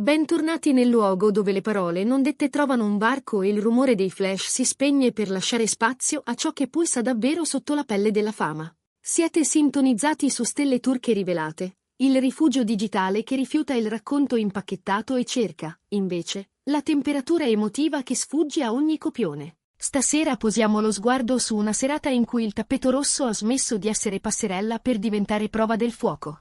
Bentornati nel luogo dove le parole non dette trovano un varco e il rumore dei flash si spegne per lasciare spazio a ciò che pulsa davvero sotto la pelle della fama. Siete sintonizzati su Stelle Turche Rivelate, il rifugio digitale che rifiuta il racconto impacchettato e cerca, invece, la temperatura emotiva che sfugge a ogni copione. Stasera posiamo lo sguardo su una serata in cui il tappeto rosso ha smesso di essere passerella per diventare prova del fuoco.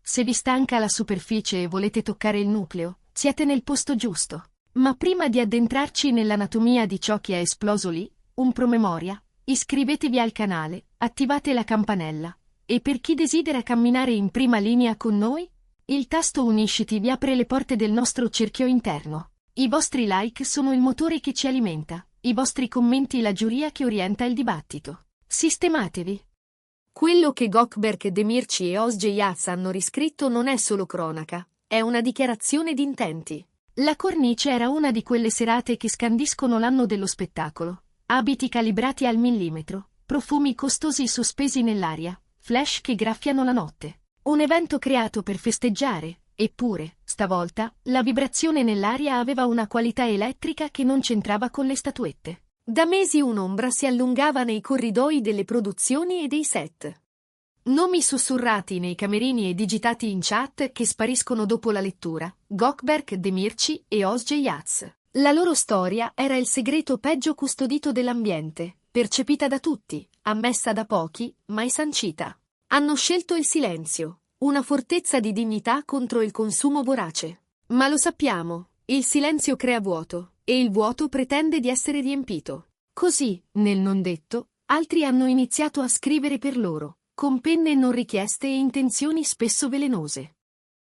Se vi stanca la superficie e volete toccare il nucleo, siete nel posto giusto. Ma prima di addentrarci nell'anatomia di ciò che è esploso lì, un promemoria, iscrivetevi al canale, attivate la campanella. E per chi desidera camminare in prima linea con noi, il tasto Unisciti vi apre le porte del nostro cerchio interno. I vostri like sono il motore che ci alimenta, i vostri commenti la giuria che orienta il dibattito. Sistematevi! Quello che Gökberk Demirci e Özge Yağız hanno riscritto non è solo cronaca, è una dichiarazione di intenti. La cornice era una di quelle serate che scandiscono l'anno dello spettacolo. Abiti calibrati al millimetro, profumi costosi sospesi nell'aria, flash che graffiano la notte. Un evento creato per festeggiare, eppure, stavolta, la vibrazione nell'aria aveva una qualità elettrica che non c'entrava con le statuette. Da mesi un'ombra si allungava nei corridoi delle produzioni e dei set. Nomi sussurrati nei camerini e digitati in chat che spariscono dopo la lettura, Gökberk Demirci e Özge Yağız. La loro storia era il segreto peggio custodito dell'ambiente, percepita da tutti, ammessa da pochi, mai sancita. Hanno scelto il silenzio, una fortezza di dignità contro il consumo vorace. Ma lo sappiamo, il silenzio crea vuoto. E il vuoto pretende di essere riempito. Così, nel non detto, altri hanno iniziato a scrivere per loro, con penne non richieste e intenzioni spesso velenose.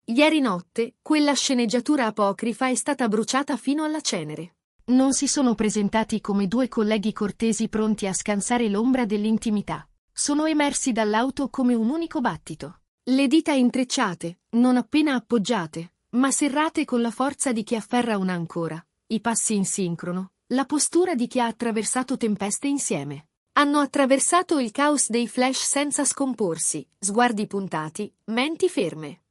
Ieri notte, quella sceneggiatura apocrifa è stata bruciata fino alla cenere. Non si sono presentati come due colleghi cortesi pronti a scansare l'ombra dell'intimità. Sono emersi dall'auto come un unico battito. Le dita intrecciate, non appena appoggiate, ma serrate con la forza di chi afferra un'ancora. I passi in sincrono, la postura di chi ha attraversato tempeste insieme. Hanno attraversato il caos dei flash senza scomporsi, sguardi puntati, menti ferme.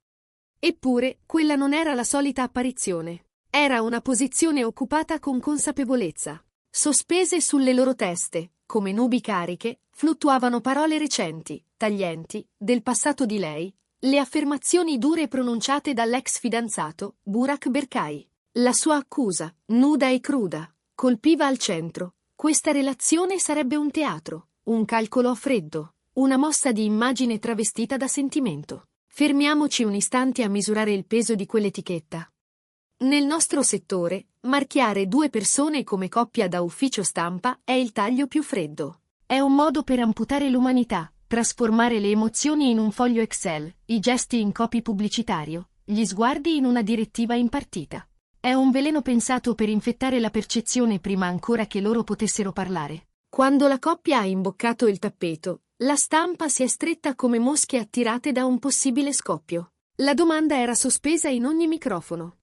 Eppure, quella non era la solita apparizione. Era una posizione occupata con consapevolezza. Sospese sulle loro teste, come nubi cariche, fluttuavano parole recenti, taglienti, del passato di lei, le affermazioni dure pronunciate dall'ex fidanzato, Burak Berkay. La sua accusa, nuda e cruda, colpiva al centro. Questa relazione sarebbe un teatro, un calcolo a freddo, una mossa di immagine travestita da sentimento. Fermiamoci un istante a misurare il peso di quell'etichetta. Nel nostro settore, marchiare due persone come coppia da ufficio stampa è il taglio più freddo. È un modo per amputare l'umanità, trasformare le emozioni in un foglio Excel, i gesti in copy pubblicitario, gli sguardi in una direttiva impartita. È un veleno pensato per infettare la percezione prima ancora che loro potessero parlare. Quando la coppia ha imboccato il tappeto, la stampa si è stretta come mosche attirate da un possibile scoppio. La domanda era sospesa in ogni microfono.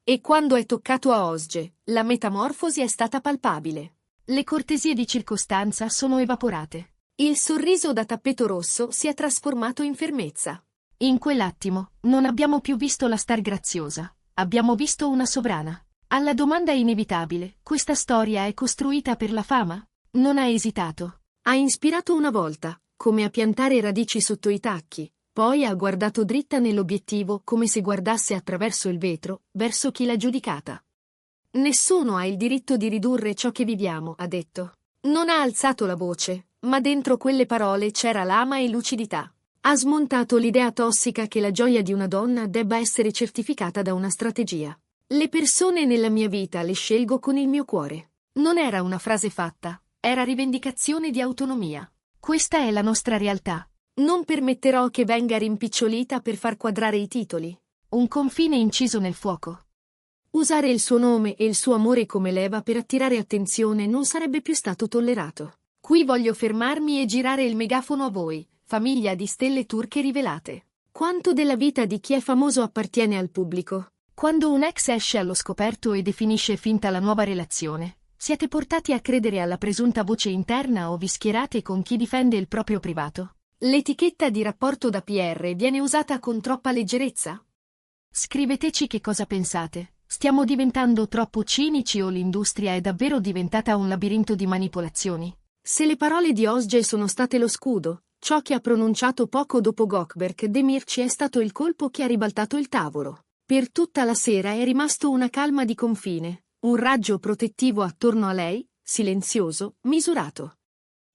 E quando è toccato a Özge, la metamorfosi è stata palpabile. Le cortesie di circostanza sono evaporate. Il sorriso da tappeto rosso si è trasformato in fermezza. In quell'attimo, non abbiamo più visto la star graziosa. Abbiamo visto una sovrana. Alla domanda inevitabile, questa storia è costruita per la fama? Non ha esitato. Ha ispirato una volta, come a piantare radici sotto i tacchi, poi ha guardato dritta nell'obiettivo come se guardasse attraverso il vetro, verso chi l'ha giudicata. Nessuno ha il diritto di ridurre ciò che viviamo, ha detto. Non ha alzato la voce, ma dentro quelle parole c'era lama e lucidità. Ha smontato l'idea tossica che la gioia di una donna debba essere certificata da una strategia. Le persone nella mia vita le scelgo con il mio cuore. Non era una frase fatta, era rivendicazione di autonomia. Questa è la nostra realtà. Non permetterò che venga rimpicciolita per far quadrare i titoli. Un confine inciso nel fuoco. Usare il suo nome e il suo amore come leva per attirare attenzione non sarebbe più stato tollerato. Qui voglio fermarmi e girare il megafono a voi. Famiglia di stelle turche rivelate. Quanto della vita di chi è famoso appartiene al pubblico? Quando un ex esce allo scoperto e definisce finta la nuova relazione, siete portati a credere alla presunta voce interna o vi schierate con chi difende il proprio privato? L'etichetta di rapporto da PR viene usata con troppa leggerezza? Scriveteci che cosa pensate. Stiamo diventando troppo cinici o l'industria è davvero diventata un labirinto di manipolazioni? Se le parole di Osge sono state lo scudo, ciò che ha pronunciato poco dopo Gökberk Demirci è stato il colpo che ha ribaltato il tavolo. Per tutta la sera è rimasto una calma di confine, un raggio protettivo attorno a lei, silenzioso, misurato.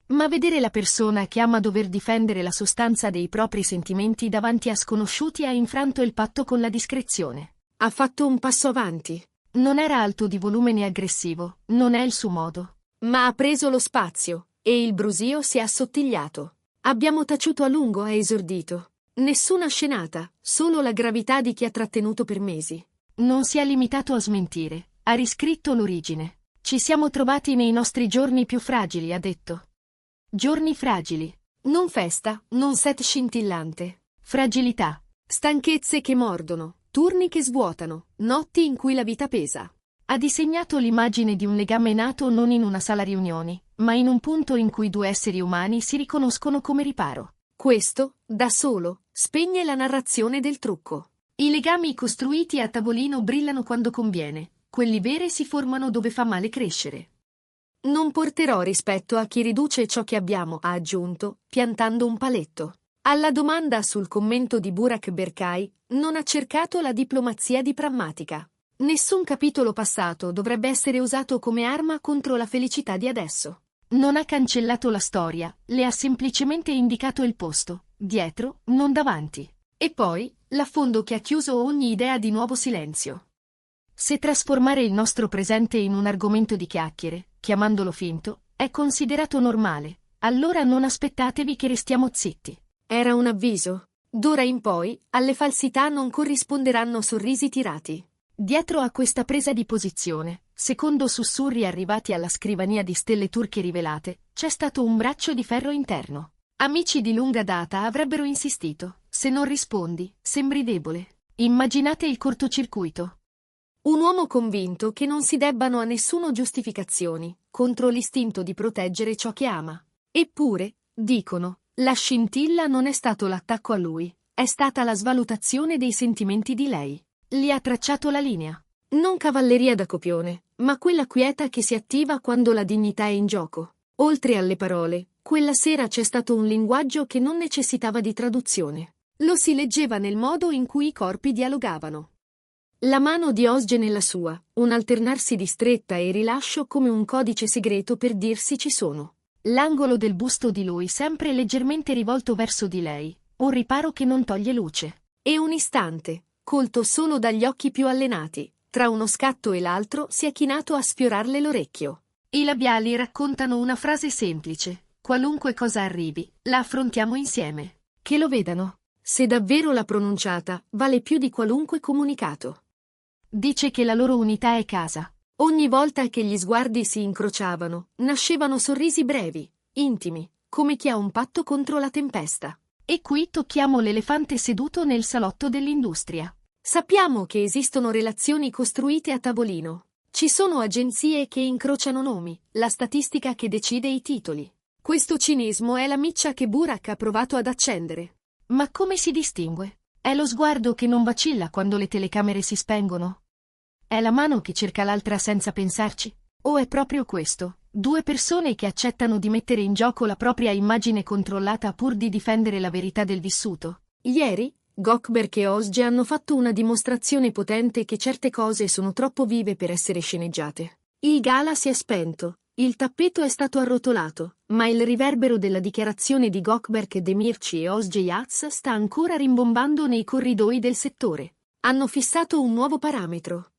Ma vedere la persona che ama dover difendere la sostanza dei propri sentimenti davanti a sconosciuti ha infranto il patto con la discrezione. Ha fatto un passo avanti. Non era alto di volume né aggressivo, non è il suo modo. Ma ha preso lo spazio, e il brusio si è assottigliato. Abbiamo taciuto a lungo, ha esordito. Nessuna scenata, solo la gravità di chi ha trattenuto per mesi. Non si è limitato a smentire, ha riscritto l'origine. Ci siamo trovati nei nostri giorni più fragili, ha detto. Giorni fragili. Non festa, non set scintillante. Fragilità. Stanchezze che mordono, turni che svuotano, notti in cui la vita pesa. Ha disegnato l'immagine di un legame nato non in una sala riunioni, ma in un punto in cui due esseri umani si riconoscono come riparo. Questo, da solo, spegne la narrazione del trucco. I legami costruiti a tavolino brillano quando conviene, quelli veri si formano dove fa male crescere. Non porterò rispetto a chi riduce ciò che abbiamo, ha aggiunto, piantando un paletto. Alla domanda sul commento di Burak Berkay, non ha cercato la diplomazia di prammatica. Nessun capitolo passato dovrebbe essere usato come arma contro la felicità di adesso. Non ha cancellato la storia, le ha semplicemente indicato il posto, dietro, non davanti. E poi, l'affondo che ha chiuso ogni idea di nuovo silenzio. Se trasformare il nostro presente in un argomento di chiacchiere, chiamandolo finto, è considerato normale, allora non aspettatevi che restiamo zitti. Era un avviso. D'ora in poi, alle falsità non corrisponderanno sorrisi tirati. Dietro a questa presa di posizione, secondo sussurri arrivati alla scrivania di stelle turche rivelate, c'è stato un braccio di ferro interno. Amici di lunga data avrebbero insistito: se non rispondi, sembri debole. Immaginate il cortocircuito. Un uomo convinto che non si debbano a nessuno giustificazioni, contro l'istinto di proteggere ciò che ama. Eppure, dicono, la scintilla non è stato l'attacco a lui, è stata la svalutazione dei sentimenti di lei. Gli ha tracciato la linea. Non cavalleria da copione, ma quella quieta che si attiva quando la dignità è in gioco. Oltre alle parole, quella sera c'è stato un linguaggio che non necessitava di traduzione. Lo si leggeva nel modo in cui i corpi dialogavano. La mano di Osge nella sua, un alternarsi di stretta e rilascio come un codice segreto per dirsi ci sono. L'angolo del busto di lui sempre leggermente rivolto verso di lei, un riparo che non toglie luce. E un istante, colto solo dagli occhi più allenati, tra uno scatto e l'altro si è chinato a sfiorarle l'orecchio. I labiali raccontano una frase semplice: qualunque cosa arrivi, la affrontiamo insieme. Che lo vedano. Se davvero l'ha pronunciata, vale più di qualunque comunicato. Dice che la loro unità è casa. Ogni volta che gli sguardi si incrociavano, nascevano sorrisi brevi, intimi, come chi ha un patto contro la tempesta. E qui tocchiamo l'elefante seduto nel salotto dell'industria. Sappiamo che esistono relazioni costruite a tavolino. Ci sono agenzie che incrociano nomi, la statistica che decide i titoli. Questo cinismo è la miccia che Burak ha provato ad accendere. Ma come si distingue? È lo sguardo che non vacilla quando le telecamere si spengono? È la mano che cerca l'altra senza pensarci? O è proprio questo? Due persone che accettano di mettere in gioco la propria immagine controllata pur di difendere la verità del vissuto? Ieri, Gökberk e Osge hanno fatto una dimostrazione potente che certe cose sono troppo vive per essere sceneggiate. Il gala si è spento, il tappeto è stato arrotolato, ma il riverbero della dichiarazione di Gökberk Demirci e Osge Yats sta ancora rimbombando nei corridoi del settore. Hanno fissato un nuovo parametro.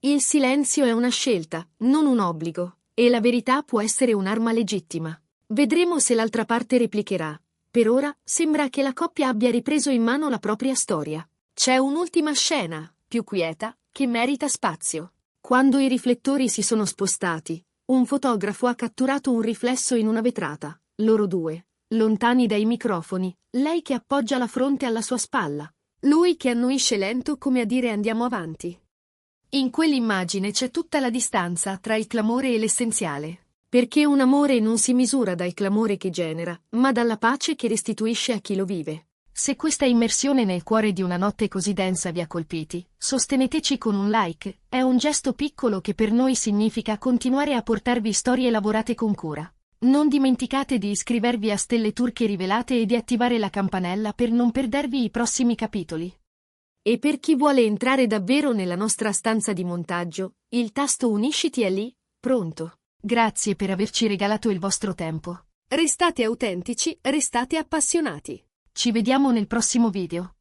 Il silenzio è una scelta, non un obbligo, e la verità può essere un'arma legittima. Vedremo se l'altra parte replicherà. Per ora, sembra che la coppia abbia ripreso in mano la propria storia. C'è un'ultima scena, più quieta, che merita spazio. Quando i riflettori si sono spostati, un fotografo ha catturato un riflesso in una vetrata, loro due, lontani dai microfoni, lei che appoggia la fronte alla sua spalla, lui che annuisce lento come a dire andiamo avanti. In quell'immagine c'è tutta la distanza tra il clamore e l'essenziale. Perché un amore non si misura dal clamore che genera, ma dalla pace che restituisce a chi lo vive. Se questa immersione nel cuore di una notte così densa vi ha colpiti, sosteneteci con un like, è un gesto piccolo che per noi significa continuare a portarvi storie lavorate con cura. Non dimenticate di iscrivervi a Stelle Turche Rivelate e di attivare la campanella per non perdervi i prossimi capitoli. E per chi vuole entrare davvero nella nostra stanza di montaggio, il tasto Unisciti è lì, pronto. Grazie per averci regalato il vostro tempo. Restate autentici, restate appassionati. Ci vediamo nel prossimo video.